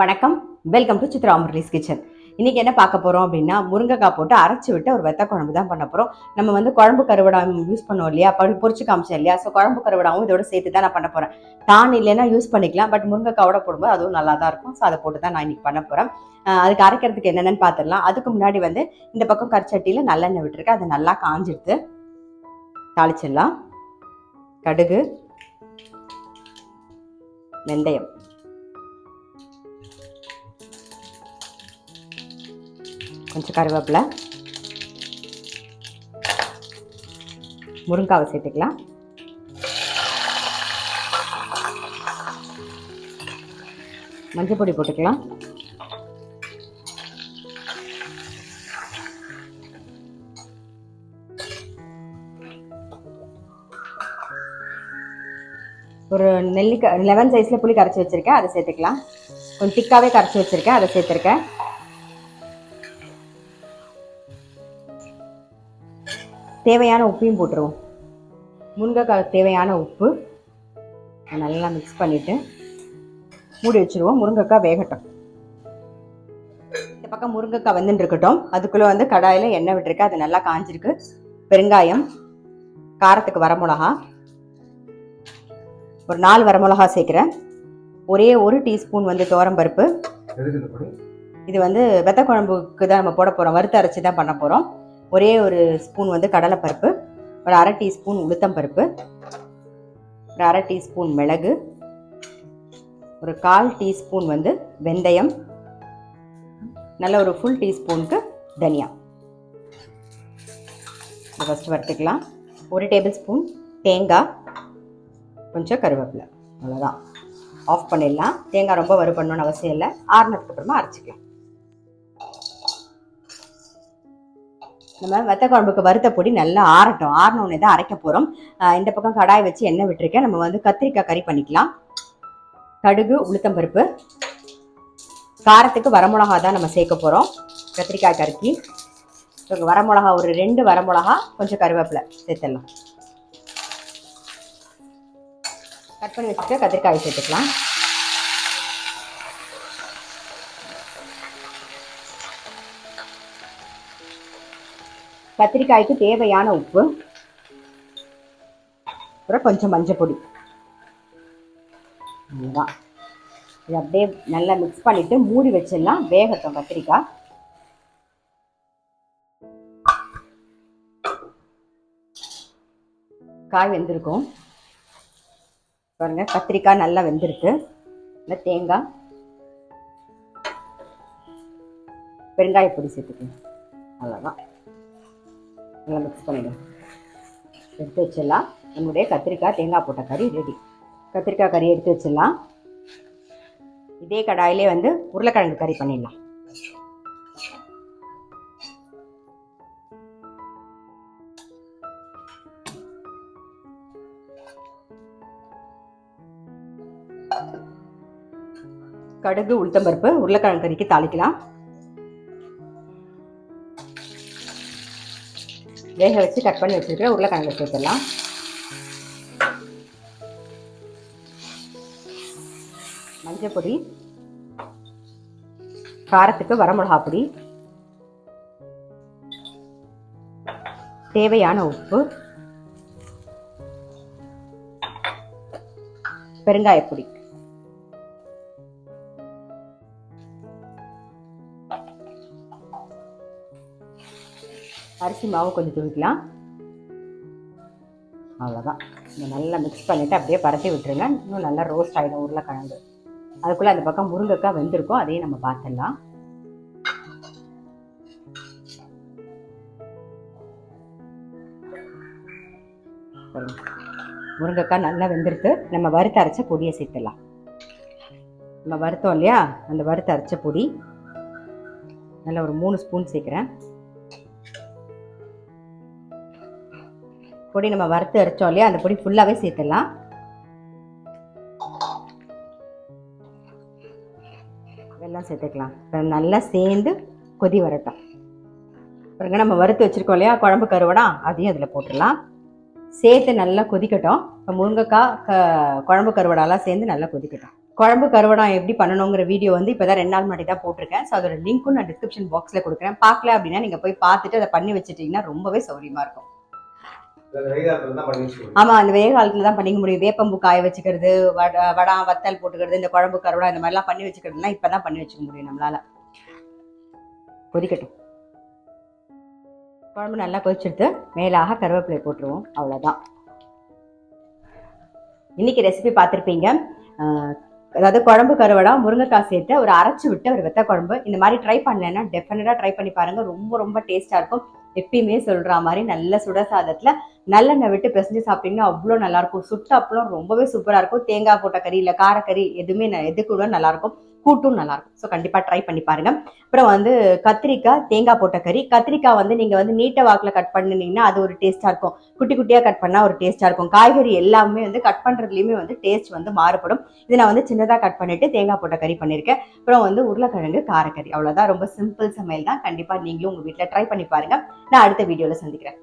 வணக்கம், welcome to Chitra Murali's kitchen. இன்னைக்கு என்ன பார்க்க போறோம் அப்படின்னா, முருங்கைக்காய் போட்டு அரைச்சி விட்டு ஒரு வெத்த குழம்பு தான் பண்ண போறோம். நம்ம வந்து குழம்பு கருவடா யூஸ் பண்ணுவோம் இல்லையா, பொரிச்சு காமிச்சேன் இல்லையா. ஸோ குழம்பு கருவடாவும் இதோட சேர்த்து தான் நான் பண்ண போறேன். தான் இல்லைன்னா யூஸ் பண்ணிக்கலாம், பட் முருங்கைக்காவோட போடும்போது அதுவும் நல்லா தான் இருக்கும். ஸோ அதை போட்டு தான் நான் இன்னைக்கு பண்ண போறேன். அதுக்கு அரைக்கிறதுக்கு என்னென்னு பார்த்துடலாம். அதுக்கு முன்னாடி வந்து இந்த பக்கம் கரிச்சட்டியில் நல்லெண்ணெய் விட்டுருக்கேன். அதை நல்லா காஞ்சிடுத்து தாளிச்சிடலாம். கடுகு, வெந்தயம், கொஞ்சம் கருவேப்பிலை, முருங்காவை சேர்த்துக்கலாம். மஞ்சள் பொடி போட்டுக்கலாம். ஒரு நெல்லிக்காய் 11 சைஸில் புளி கரைச்சி வச்சுருக்கேன், அதை சேர்த்துக்கலாம். கொஞ்சம் திக்காகவே கரைச்சி வச்சுருக்கேன், அதை சேர்த்துருக்கேன். தேவையான உப்பையும் போட்டுருவோம். முருங்கைக்காய் தேவையான உப்பு நல்லா மிக்ஸ் பண்ணிவிட்டு மூடி வச்சுருவோம். முருங்கைக்காய் வேகட்டும். இந்த பக்கம் முருங்கைக்காய் வந்துட்டு இருக்கட்டும். அதுக்குள்ளே வந்து கடாயில் எண்ணெய் விட்டுருக்கு, அது நல்லா காஞ்சிருக்கு. பெருங்காயம், காரத்துக்கு வரமிளகா, ஒரு 4 வரமிளகா சேர்க்குறேன். ஒரே 1 டீஸ்பூன் வந்து துவரம்பருப்பு. இது வந்து வெத்த குழம்புக்கு தான் நம்ம போட போகிறோம், வறுத்து அரைச்சி தான் பண்ண போகிறோம். ஒரே 1 ஸ்பூன் வந்து கடலைப்பருப்பு, ஒரு 1/2 டீஸ்பூன் உளுத்தம்பருப்பு, ஒரு 1/2 டீஸ்பூன் மிளகு, ஒரு 1/4 டீஸ்பூன் வந்து வெந்தயம், நல்ல ஒரு ஃபுல் டீஸ்பூனுக்கு தனியா. இதை ஃபஸ்ட்டு வறுத்துக்கலாம். 1 டேபிள் ஸ்பூன் தேங்காய், கொஞ்சம் கருவேப்பிலை, அவ்வளோதான். ஆஃப் பண்ணிடலாம். தேங்காய் ரொம்ப வறுபடணும்னு அவசியம் இல்லை. ஆறுனதுக்கு அப்புறமா அரைச்சிக்கலாம். நம்ம வெத்த குழம்புக்கு வறுத்த பொடி நல்லா ஆறட்டும். ஆறினோடனே தான் அரைக்க போகிறோம். இந்த பக்கம் கடாய் வச்சு எண்ணெய் விட்டுருக்கேன். நம்ம வந்து கத்திரிக்காய் கறி பண்ணிக்கலாம். கடுகு, உளுத்தம்பருப்பு, காரத்துக்கு வரமிளகா தான் நம்ம சேர்க்க போகிறோம். கத்திரிக்காய் கறிக்கு வரமிளகா ஒரு 2 வரமிளகா, கொஞ்சம் கருவேப்பிலை சேர்த்துடலாம். கட் பண்ணி வச்சுட்டு கத்திரிக்காய் சேர்த்துக்கலாம். கத்திரிக்காய்க்கு தேவையான உப்பு, அப்புறம் கொஞ்சம் மஞ்சள் பொடி. இதுதான். இது அப்படியே நல்லா மிக்ஸ் பண்ணிட்டு மூடி வச்சிடலாம். வேகட்டும் கத்திரிக்காய். காய் வெந்திருக்கும் பாருங்க. கத்திரிக்காய் நல்லா வெந்திருக்கு. இந்த தேங்காய், பெருங்காய பொடி சேர்த்துக்கணும். அவ்வளோதான். நல்லா மிக்ஸ் பண்ணிடுவோம். எடுத்து வச்சிடலாம். நம்மளுடைய கத்திரிக்காய் தேங்காய் போட்ட கறி ரெடி. கத்திரிக்காய் கறி எடுத்து வச்சிடலாம். இதே கடாயிலே வந்து உருளைக்கிழங்கு கறி பண்ணிடலாம். கடுகு, உளுத்தம்பருப்பு, உருளைக்கிழங்கு கறிக்கு தாளிக்கலாம். வேக வச்சு கட் பண்ணி வச்சுருக்கிற உருளைக்கிழங்கு சேர்த்துடலாம். மஞ்சள் பொடி, காரத்துக்கு வரமிளகா பொடி, தேவையான உப்பு, பெருங்காயப்பொடி, அரிசி மாவு கொஞ்சம் தூக்கிக்கலாம். அவ்வளோதான். இதை நல்லா மிக்ஸ் பண்ணிவிட்டு அப்படியே பரட்டி விட்டுருங்க. இன்னும் நல்லா ரோஸ்ட் ஆகிடும் உருளைக்கிழங்கு. அதுக்குள்ளே அந்த பக்கம் முருங்கைக்காய் வெந்திருக்கும், அதையும் நம்ம பார்த்துடலாம். முருங்கைக்காய் நல்லா வெந்திருக்கு. நம்ம வறுத்து அரைச்ச பொடியை சேர்த்துடலாம். நம்ம வறுத்தோம் இல்லையா, அந்த வறுத்து அரைச்ச பொடி நல்லா ஒரு 3 ஸ்பூன் சேர்க்குறேன். பொடி நம்ம வறுத்து அரைச்சோம் இல்லையா, அந்த பொடி ஃபுல்லாகவே சேர்த்துடலாம். வெல்லம் சேர்த்துக்கலாம். நல்லா சேர்ந்து கொதி வரட்டும். பாருங்க, நம்ம வறுத்து வச்சுருக்கோம் இல்லையா குழம்பு கருவடா, அதையும் அதில் போட்டுடலாம். சேர்த்து நல்லா கொதிக்கட்டும். இப்போ முருங்கைக்காய் குழம்பு கருவடாலாம் சேர்ந்து நல்லா கொதிக்கட்டும். குழம்பு கருவடம் எப்படி பண்ணணுங்கிற வீடியோ வந்து இப்போதான் 2 நாள் முன்னாடி தான் போட்டிருக்கேன். ஸோ அதோட லிங்க்கும் நான் டிஸ்கிரிப்ஷன் பாக்ஸில் கொடுக்குறேன். பார்க்கல அப்படின்னா நீங்கள் போய் பார்த்துட்டு அதை பண்ணி வச்சுட்டிங்கன்னா ரொம்பவே சௌரியமாக இருக்கும். ஆமா, அந்த வெயில் காலத்துல தான் பண்ணிக்க முடியும். வேப்பம்பூ காய வச்சுக்கிறது, வடம் வத்தல் போட்டுக்கிறது, இந்த குழம்பு கருவடா இந்த மாதிரிலாம் பண்ணி வச்சுக்கிறதுலாம் இப்பதான் பண்ணி வச்சுக்க முடியும் நம்மளால. கொதிக்கட்டும். குழம்பு நல்லா கொதிச்செடுத்து மேலாக கருவேப்பிலை போட்டுருவோம். அவ்வளோதான். இன்னைக்கு ரெசிபி பார்த்துருப்பீங்க. அதாவது குழம்பு கருவடா முருங்கைக்காய் சேர்த்து ஒரு அரைச்சி விட்டு ஒரு வெத்த குழம்பு. இந்த மாதிரி ட்ரை பண்ணலன்னா டெஃபினட்டாக ட்ரை பண்ணி பாருங்க. ரொம்ப ரொம்ப டேஸ்ட்டாக இருக்கும். எப்பயுமே சொல்ற மாதிரி நல்ல சுட சாதத்துல நல்லெண்ணெய் விட்டு பிசைஞ்சு சாப்பிட்டீங்கன்னா அவ்வளோ நல்லா இருக்கும். சுட்ட அப்பளம் ரொம்பவே சூப்பரா இருக்கும். தேங்காய் போட்ட கறி இல்லை காரக்கறி எதுவுமே எது கூட நல்லா இருக்கும். கூட்டும் நல்லா இருக்கும். ஸோ கண்டிப்பா ட்ரை பண்ணி பாருங்க. அப்புறம் வந்து கத்திரிக்காய் தேங்காய் போட்ட கறி. கத்திரிக்காய் வந்து நீங்க வந்து நீட்ட வாக்குல கட் பண்ணினீங்கன்னா அது ஒரு டேஸ்டா இருக்கும். குட்டி குட்டியா கட் பண்ணா ஒரு டேஸ்டா இருக்கும். காய்கறி எல்லாமே வந்து கட் பண்றதுலயுமே வந்து டேஸ்ட் வந்து மாறுபடும். இது நான் வந்து சின்னதா கட் பண்ணிட்டு தேங்காய் போட்ட கறி பண்ணிருக்கேன். அப்புறம் வந்து உருளைக்கிழங்கு காரக்கறி. அவ்வளவுதான். ரொம்ப சிம்பிள் சமையல் தான். கண்டிப்பா நீங்களும் உங்க வீட்டுல ட்ரை பண்ணி பாருங்க. நான் அடுத்த வீடியோல சந்திக்கிறேன்.